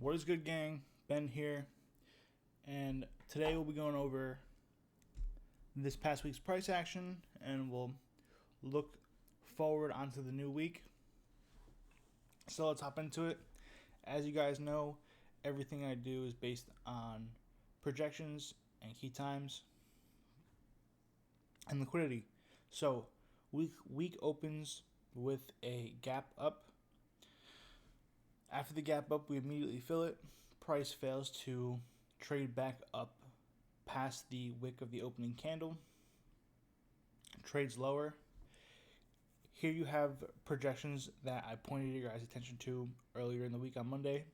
What is good, gang? Ben here, and today we'll be going over this past week's price action, and we'll look forward onto the new week. So let's hop into it. As you guys know, everything I do is based on projections and key times and liquidity. So week opens with a gap up. After the gap up, we immediately fill it. Price fails to trade back up past the wick of the opening candle. Trades lower. Here you have projections that I pointed your guys' attention to earlier in the week on Monday.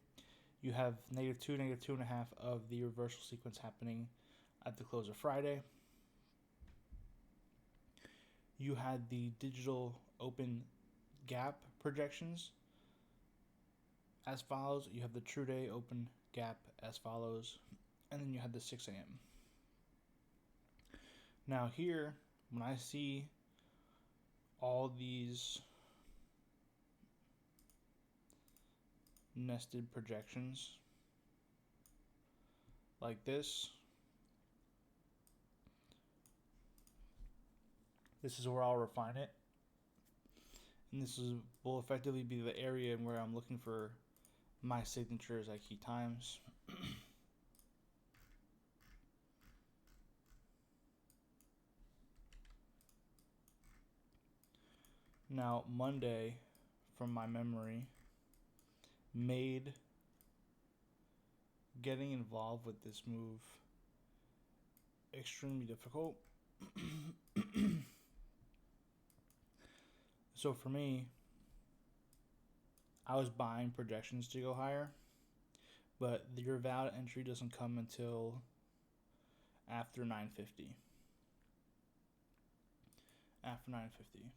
You have -2, -2.5 of the reversal sequence happening at the close of Friday. You had the digital open gap projections as follows. You have the true day open gap as follows, and then you had the 6 a.m. Now here, when I see all these nested projections like this is where I'll refine it, and will effectively be the area where I'm looking for my signatures at key times. Now Monday, from my memory, made getting involved with this move extremely difficult. So for me, I was buying projections to go higher, but your valid entry doesn't come until after 9:50. After 9:50.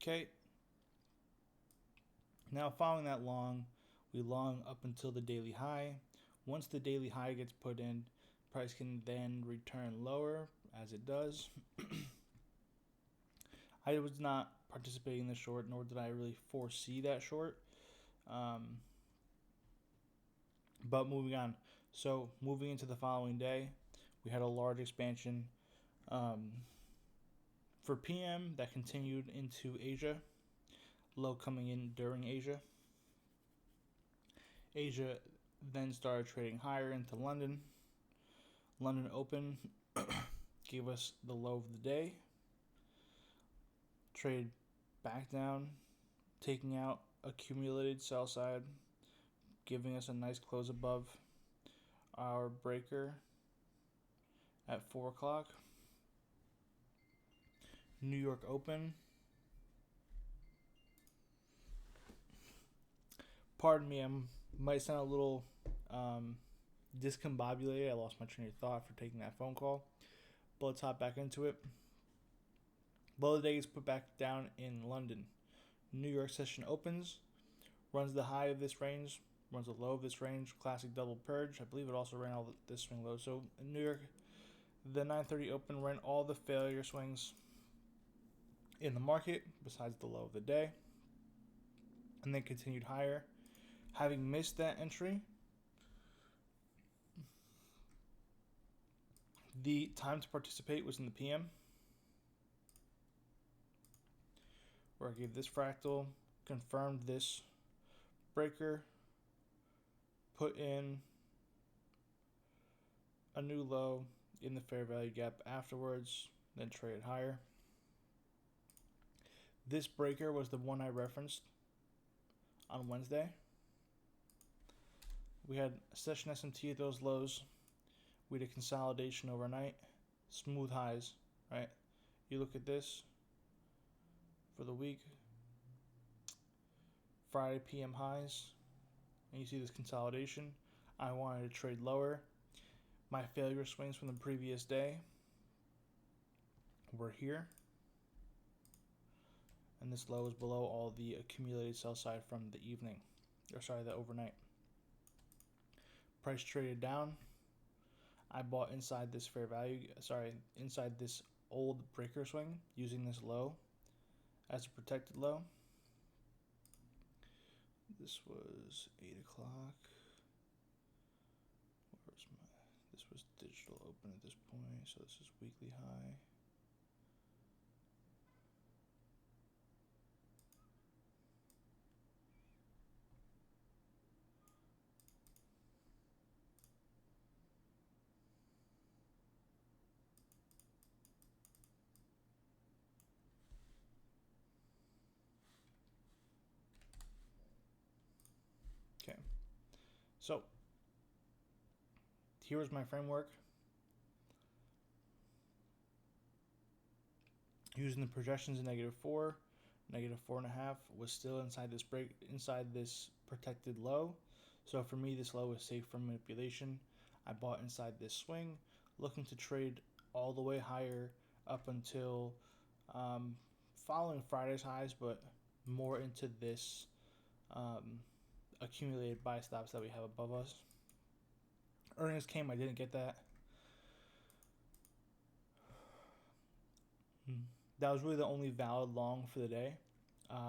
Okay. Now following that long, we long up until the daily high. Once the daily high gets put in, price can then return lower as it does. I was not participating in the short, nor did I really foresee that short. But moving on. So moving into the following day, we had a large expansion for PM that continued into Asia. Low coming in during Asia. Asia then started trading higher into London. London Open gave us the low of the day. Trade back down, taking out accumulated sell side, giving us a nice close above our breaker at 4 o'clock. New York Open. Pardon me, I might sound a little discombobulated. I lost my train of thought for taking that phone call. But let's hop back into it. Low of the day is put back down in London. New York session opens, runs the high of this range, runs the low of this range. Classic double purge. I believe it also ran all this swing low. So in New York, the 9:30 open ran all the failure swings in the market besides the low of the day, and then continued higher. Having missed that entry, the time to participate was in the PM, where I gave this fractal, confirmed this breaker, put in a new low in the fair value gap afterwards, then traded higher. This breaker was the one I referenced on Wednesday. We had session SMT at those lows. We had a consolidation overnight. Smooth highs, right? You look at this for the week. Friday PM highs. And you see this consolidation. I wanted to trade lower. My failure swings from the previous day were here. And this low is below all the accumulated sell side from the evening. The overnight. Price traded down. I bought inside this inside this old breaker swing using this low as a protected low. This was 8 o'clock. This was digital open at this point, so this is weekly high. Okay, so here was my framework. Using the projections of -4, -4.5 was still inside this protected low. So for me, this low was safe from manipulation. I bought inside this swing, looking to trade all the way higher up until following Friday's highs, but more into this accumulated buy stops that we have above us. Earnings came, I didn't get that. That was really the only valid long for the day.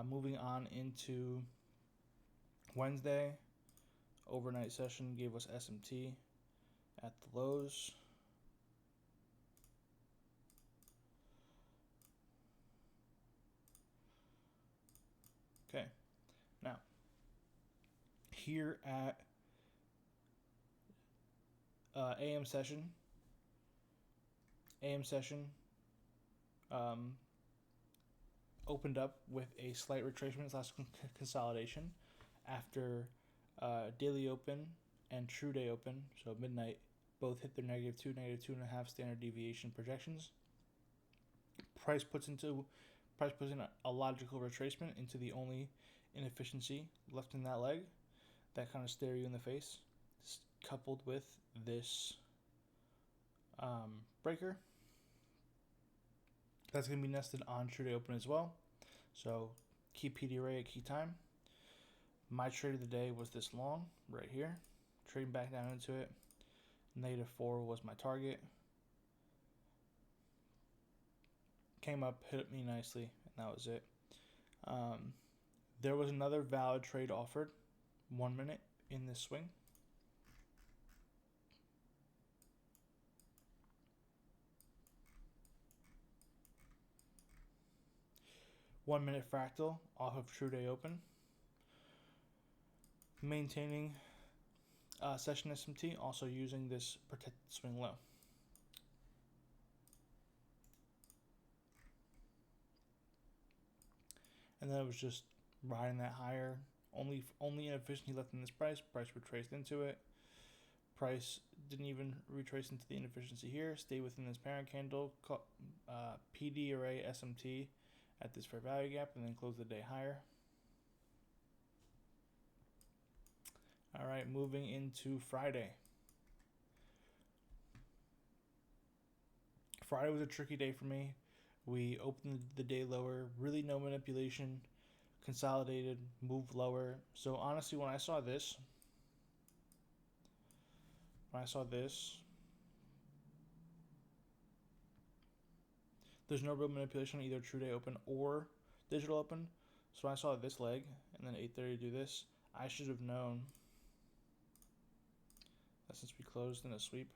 Moving on into Wednesday, overnight session gave us SMT at the lows. Okay, now here at AM session opened up with a slight retracement / consolidation after daily open and true day open, so midnight, both hit their -2, -2.5 standard deviation projections. Price puts in a logical retracement into the only inefficiency left in that leg, that kind of stare you in the face, coupled with this breaker. That's going to be nested on true day open as well. So key PD array at key time. My trade of the day was this long right here. Trading back down into it. -4 was my target. Came up, hit me nicely, and that was it. There was another valid trade offered, 1 minute in this swing. One-minute fractal off of true day open. Maintaining session SMT, also using this protected swing low. And then it was just riding that higher. Only inefficiency left in this price. Price retraced into it. Price didn't even retrace into the inefficiency here. Stay within this parent candle. PD array SMT at this fair value gap, and then close the day higher. All right, moving into Friday. Friday was a tricky day for me. We opened the day lower, really no manipulation, consolidated, moved lower. So honestly, when I saw this, there's no real manipulation on either true day open or digital open. So when I saw this leg and then 8:30 do this, I should have known that since we closed in a sweep,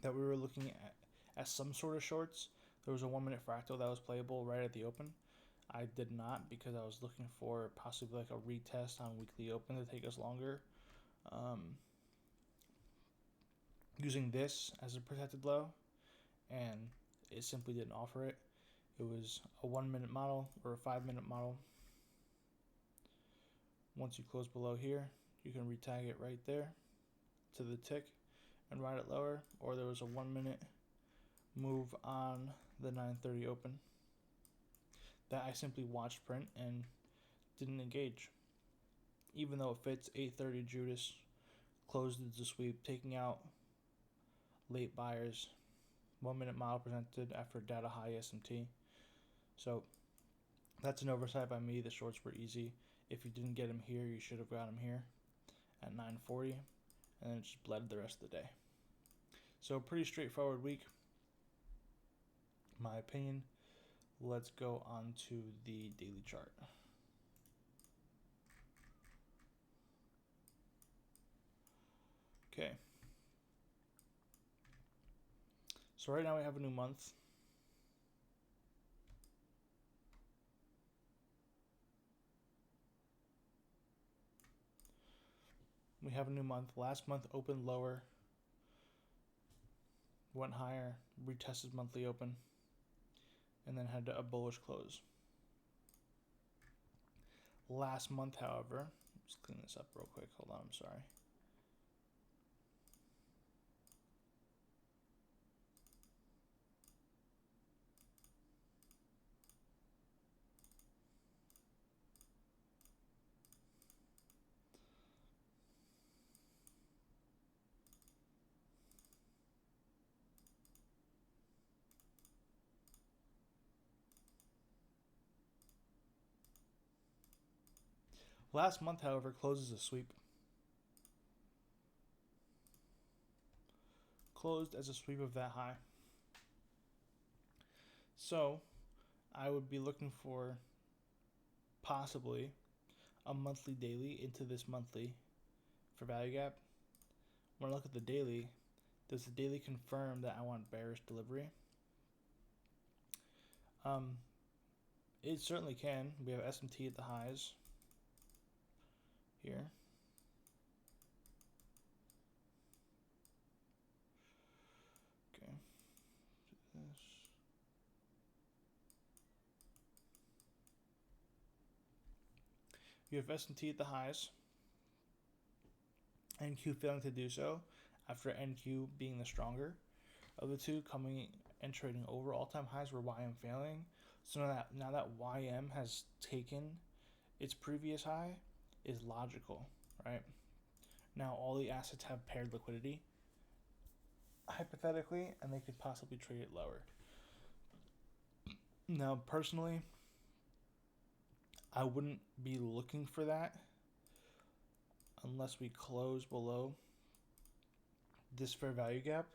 that we were looking at some sort of shorts. There was a 1 minute fractal that was playable right at the open. I did not, because I was looking for possibly like a retest on weekly open to take us longer. Using this as a protected low, and it simply didn't offer it. It was a 1 minute model or a 5 minute model. Once you close below here, you can retag it right there to the tick and ride it lower, or there was a 1 minute move on the 9:30 open that I simply watched print and didn't engage. Even though it fits 8:30 Judas, closed the sweep, taking out late buyers. 1 minute model presented after data high SMT. So that's an oversight by me. The shorts were easy. If you didn't get them here, you should have got them here at 9:40, and then it just bled the rest of the day. So pretty straightforward week, my opinion. Let's go on to the daily chart. Okay. So right now we have a new month. We have a new month. Last month opened lower, went higher, retested monthly open, and then had a bullish close. Last month, however, let's clean this up real quick. Hold on, I'm sorry. Last month, however, closes a sweep. Closed as a sweep of that high. So I would be looking for possibly a monthly daily into this monthly for value gap. When I look at the daily, does the daily confirm that I want bearish delivery? It certainly can. We have SMT at the highs here. Okay. This. You have S&T at the highs. NQ failing to do so after NQ being the stronger of the two, coming and trading over all-time highs where YM failing. So now that YM has taken its previous high is logical, right? Now all the assets have paired liquidity, hypothetically, and they could possibly trade it lower. Now, personally, I wouldn't be looking for that unless we close below this fair value gap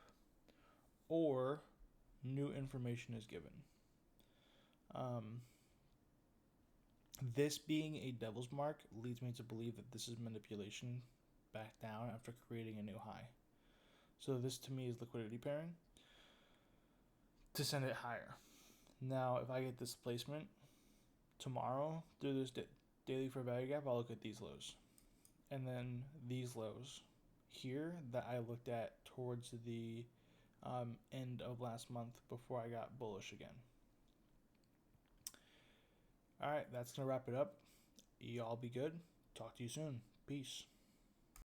or new information is given. This being a devil's mark leads me to believe that this is manipulation back down after creating a new high. So this to me is liquidity pairing to send it higher. Now, if I get displacement tomorrow through this daily fair value gap, I'll look at these lows. And then these lows here that I looked at towards the end of last month before I got bullish again. All right, that's going to wrap it up. Y'all be good. Talk to you soon. Peace.